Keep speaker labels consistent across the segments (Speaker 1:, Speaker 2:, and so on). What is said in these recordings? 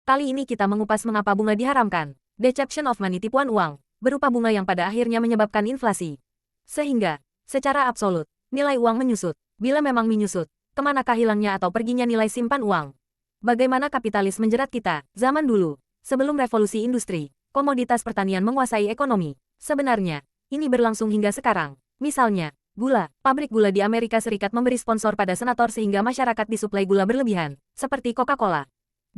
Speaker 1: Kali ini kita mengupas mengapa bunga diharamkan. Deception of money, tipuan uang, berupa bunga yang pada akhirnya menyebabkan inflasi. Sehingga, secara absolut, nilai uang menyusut. Bila memang menyusut, kemanakah hilangnya atau perginya nilai simpan uang? Bagaimana kapitalis menjerat kita? Zaman dulu, sebelum revolusi industri, komoditas pertanian menguasai ekonomi. Sebenarnya, ini berlangsung hingga sekarang. Misalnya, gula. Pabrik gula di Amerika Serikat memberi sponsor pada senator sehingga masyarakat disuplai gula berlebihan, seperti Coca-Cola.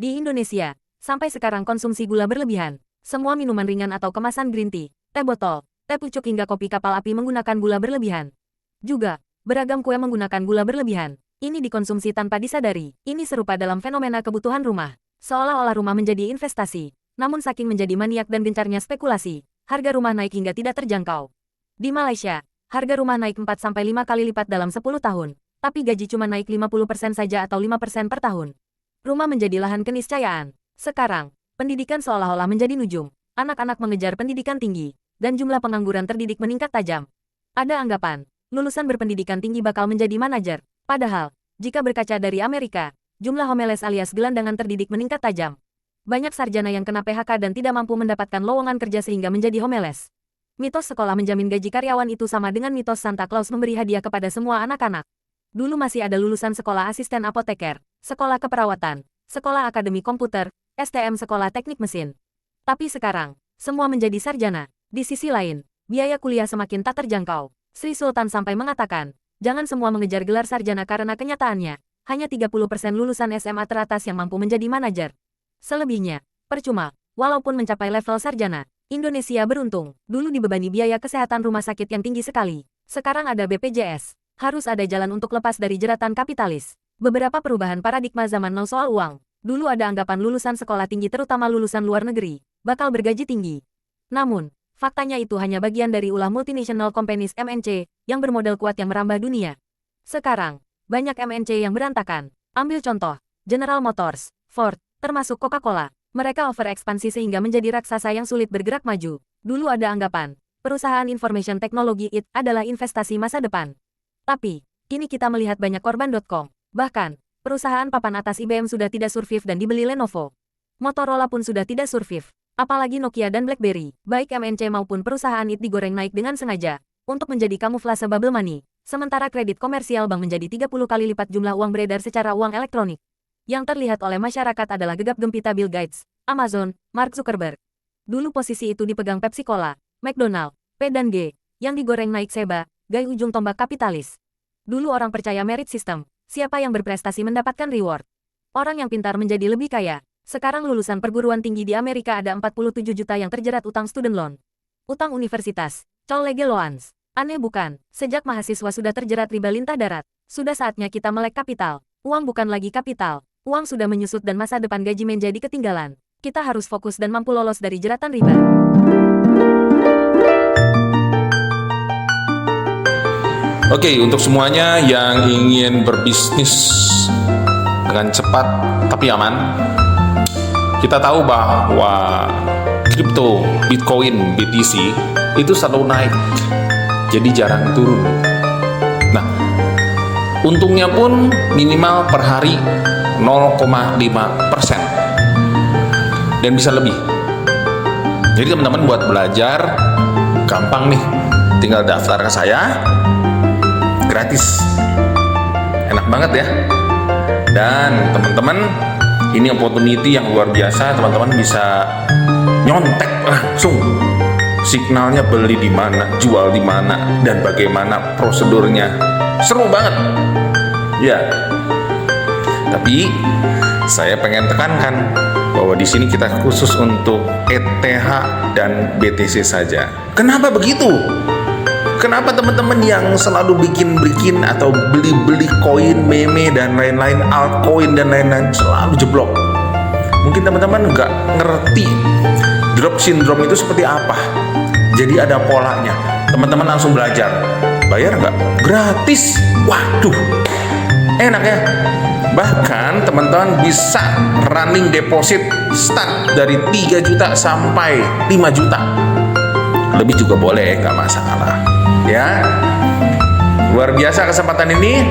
Speaker 1: Di Indonesia, sampai sekarang konsumsi gula berlebihan. Semua minuman ringan atau kemasan green tea, teh botol, teh pucuk hingga kopi kapal api menggunakan gula berlebihan. Juga, beragam kue menggunakan gula berlebihan. Ini dikonsumsi tanpa disadari. Ini serupa dalam fenomena kebutuhan rumah. Seolah-olah rumah menjadi investasi. Namun saking menjadi maniak dan gencarnya spekulasi, harga rumah naik hingga tidak terjangkau. Di Malaysia, harga rumah naik 4-5 kali lipat dalam 10 tahun. Tapi gaji cuma naik 50% saja atau 5% per tahun. Rumah menjadi lahan keniscayaan. Sekarang, pendidikan seolah-olah menjadi nujum. Anak-anak mengejar pendidikan tinggi, dan jumlah pengangguran terdidik meningkat tajam. Ada anggapan, lulusan berpendidikan tinggi bakal menjadi manajer. Padahal, jika berkaca dari Amerika, jumlah homeles alias gelandangan terdidik meningkat tajam. Banyak sarjana yang kena PHK dan tidak mampu mendapatkan lowongan kerja sehingga menjadi homeles. Mitos sekolah menjamin gaji karyawan itu sama dengan mitos Santa Claus memberi hadiah kepada semua anak-anak. Dulu masih ada lulusan sekolah asisten apoteker, sekolah keperawatan, sekolah akademi komputer, STM sekolah teknik mesin. Tapi sekarang, semua menjadi sarjana. Di sisi lain, biaya kuliah semakin tak terjangkau. Sri Sultan sampai mengatakan, jangan semua mengejar gelar sarjana karena kenyataannya, hanya 30% lulusan SMA teratas yang mampu menjadi manajer. Selebihnya, percuma, walaupun mencapai level sarjana. Indonesia beruntung, dulu dibebani biaya kesehatan rumah sakit yang tinggi sekali. Sekarang ada BPJS. Harus ada jalan untuk lepas dari jeratan kapitalis. Beberapa perubahan paradigma zaman now soal uang. Dulu ada anggapan lulusan sekolah tinggi terutama lulusan luar negeri, bakal bergaji tinggi. Namun, faktanya itu hanya bagian dari ulah multinational companies MNC, yang bermodal kuat yang merambah dunia. Sekarang, banyak MNC yang berantakan. Ambil contoh, General Motors, Ford, termasuk Coca-Cola. Mereka overekspansi sehingga menjadi raksasa yang sulit bergerak maju. Dulu ada anggapan, perusahaan information technology IT adalah investasi masa depan. Tapi, kini kita melihat banyak korban.com. Bahkan, perusahaan papan atas IBM sudah tidak survive dan dibeli Lenovo. Motorola pun sudah tidak survive. Apalagi Nokia dan BlackBerry. Baik MNC maupun perusahaan IT digoreng naik dengan sengaja, untuk menjadi kamuflase bubble money. Sementara kredit komersial bank menjadi 30 kali lipat jumlah uang beredar secara uang elektronik. Yang terlihat oleh masyarakat adalah gegap gempita Bill Gates, Amazon, Mark Zuckerberg. Dulu posisi itu dipegang Pepsi Cola, McDonald, P&G, yang digoreng naik seba, gaya ujung tombak kapitalis. Dulu orang percaya merit system, siapa yang berprestasi mendapatkan reward. Orang yang pintar menjadi lebih kaya. Sekarang lulusan perguruan tinggi di Amerika ada 47 juta yang terjerat utang student loan. Utang universitas, legal loans. Aneh bukan, sejak mahasiswa sudah terjerat riba lintah darat. Sudah saatnya kita melek kapital. Uang bukan lagi kapital. Uang sudah menyusut dan masa depan gaji menjadi ketinggalan. Kita harus fokus dan mampu lolos dari jeratan riba.
Speaker 2: Oke, untuk semuanya yang ingin berbisnis dengan cepat tapi aman, kita tahu bahwa kripto, Bitcoin, BTC itu selalu naik, jadi jarang turun. Nah, untungnya pun minimal per hari 0,5% dan bisa lebih. Jadi teman-teman buat belajar gampang nih, tinggal daftar ke saya. Gratis, enak banget ya. Dan teman-teman, ini opportunity yang luar biasa. Teman-teman bisa nyontek langsung signalnya, beli di mana, jual di mana, dan bagaimana prosedurnya. Seru banget ya. Tapi saya pengen tekankan bahwa di sini kita khusus untuk ETH dan BTC saja. Kenapa begitu? Kenapa teman-teman yang selalu bikin atau beli koin, meme, dan lain-lain, altcoin dan lain-lain selalu jeblok? Mungkin teman-teman nggak ngerti drop syndrome itu seperti apa. Jadi ada polanya. Teman-teman langsung belajar. Bayar nggak? Gratis. Waduh, enak ya. Bahkan teman-teman bisa running deposit start dari 3 juta sampai 5 juta. Lebih juga boleh, nggak masalah. Ya, luar biasa kesempatan ini.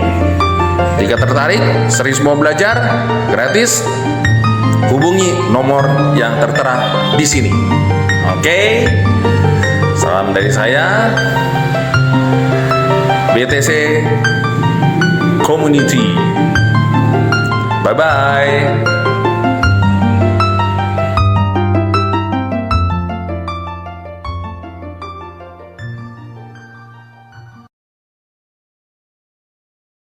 Speaker 2: Jika tertarik, serius mau belajar, gratis, hubungi nomor yang tertera di sini. Oke, salam dari saya, BTC Community. Bye-bye.